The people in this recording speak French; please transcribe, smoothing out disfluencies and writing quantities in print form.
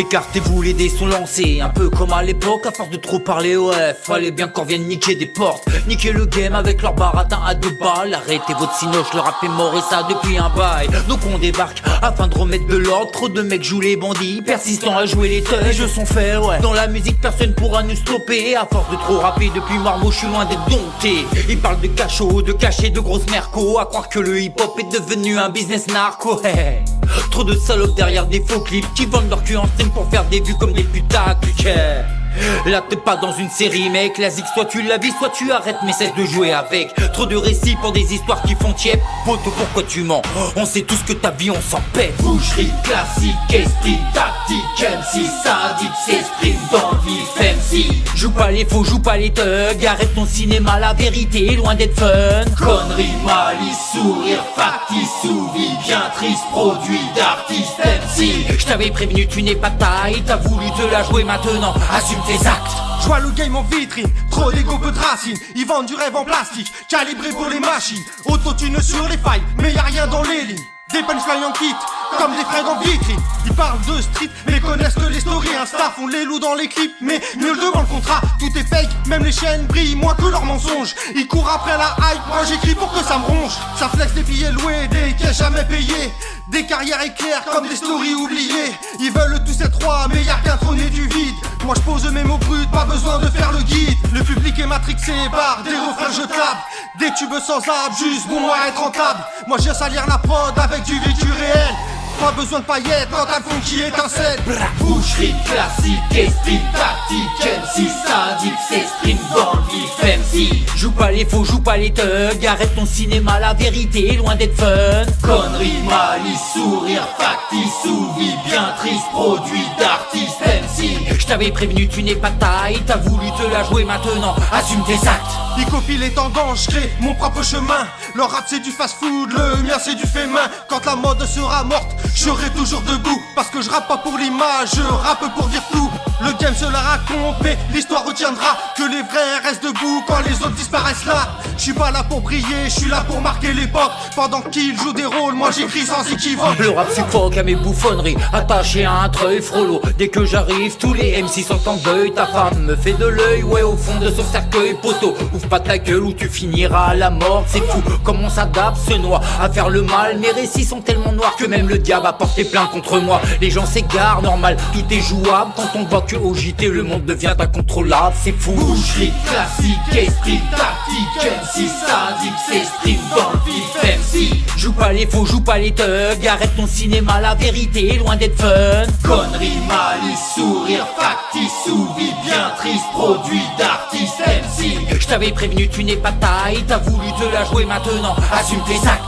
Écartez-vous, les dés sont lancés. Un peu comme à l'époque, à force de trop parler, ouais, fallait bien qu'on vienne niquer des portes. Niquer le game avec leur baratin à 2 balles. Arrêtez votre cinoche, le rap est mort et ça depuis un bail. Donc on débarque afin de remettre de l'ordre. Trop de mecs jouent les bandits, persistants à jouer les thugs. Les jeux sont faits, ouais. Dans la musique, personne pourra nous stopper. À force de trop rapper depuis Marmot, je suis loin d'être dompté. Ils parlent de cachot, de cachets, de grosses mercos. À croire que le hip-hop est devenu un business narco, hey. Trop de salopes derrière des faux clips qui vendent leur cul en stream pour faire des vues comme des putacles, yeah. Là t'es pas dans une série mec, la zig soit tu la vis, soit tu arrêtes mais cesse de jouer avec. Trop de récits pour des histoires qui font tiep. Poto pourquoi tu mens, on sait tous que ta vie on s'en pète. Boucherie classique, esprit tactique, MC sadique s'exprime dans le vif MC. Joue pas les faux, joue pas les thugs, arrête ton cinéma, la vérité est loin d'être fun. Connerie, malice, sourire, factice, ou vie bien triste, produit d'artiste MC. J't'avais prévenu tu n'es pas taille, t'as voulu te la jouer maintenant, assume tes actes. Je vois le game en vitrine, trop d'ego peu de racines. Ils vendent du rêve en plastique, calibré pour les machines. Autotune sur les failles, mais y'a rien dans les lignes. Des punchlines en kit, comme des fringues en vitrine. Ils parlent de street, mais connaissent que les stories. Insta font les loups dans les clips, mais mieux devant le contrat. Tout est fake, même les chaînes brillent moins que leurs mensonges. Ils courent après la hype, moi j'écris pour que ça me ronge. Ça flex des billets loués, des caisses jamais payés. Des carrières éclairs comme des stories oubliées. Ils veulent tous être rois, mais y'a qu'un trône et du vide. Moi je pose mes mots bruts, pas besoin de faire le guide. Le public est matrixé par des refrains jetables. Des tubes sans âme, juste bon à être rentable. Moi je viens salir la prod avec du vécu réel. Pas besoin de paillettes quand t'as le fond qui étincelle. Boucherie classique, esprit tactique, MC sadique s'exprime dans le vif MC. Joue pas les faux, joue pas les thugs, arrête ton cinéma, la vérité est loin d'être fun. Connerie, malice, sourire, factice, ou vie bien triste, produit d'artiste MC. J't'avais prévenu tu n'es pas taille, t'as voulu te la jouer maintenant, assume tes actes. Ils copient les tendances, je crée mon propre chemin. Leur rap c'est du fast food, le mien c'est du fait main. Quand la mode sera morte, je serai toujours debout. Parce que je rappe pas pour l'image, je rappe pour dire tout. Le game se la raconte, mais l'histoire retiendra que les vrais restent debout quand les autres disparaissent là. Je suis pas là pour briller, je suis là pour marquer l'époque. Pendant qu'ils jouent des rôles, moi j'écris sans équivoque. Le rap suffoque à mes bouffonneries, attaché à un treuil frollo. Dès que j'arrive, tous les MC sont en deuil. Ta femme me fait de l'œil, ouais au fond de ce cercueil. Poteau, ouvre pas ta gueule ou tu finiras à la mort. C'est fou comme on s'adapte, se noie à faire le mal. Mes récits sont tellement noirs que même le diable a porté plainte contre moi. Les gens s'égarent, normal, tout est jouable. Quand on voit que au JT le monde devient incontrôlable, c'est fou. Boucherie classique, esprit tactique, MC sadique s'exprime dans le vif MC. Joue pas les faux, joue pas les thugs, arrête ton cinéma, la vérité est loin d'être fun. Connerie, malice, sourire, factice, ou vie bien triste, produit d'artiste MC. J't'avais prévenu tu n'es pas taille, t'as voulu te la jouer maintenant, assume tes actes.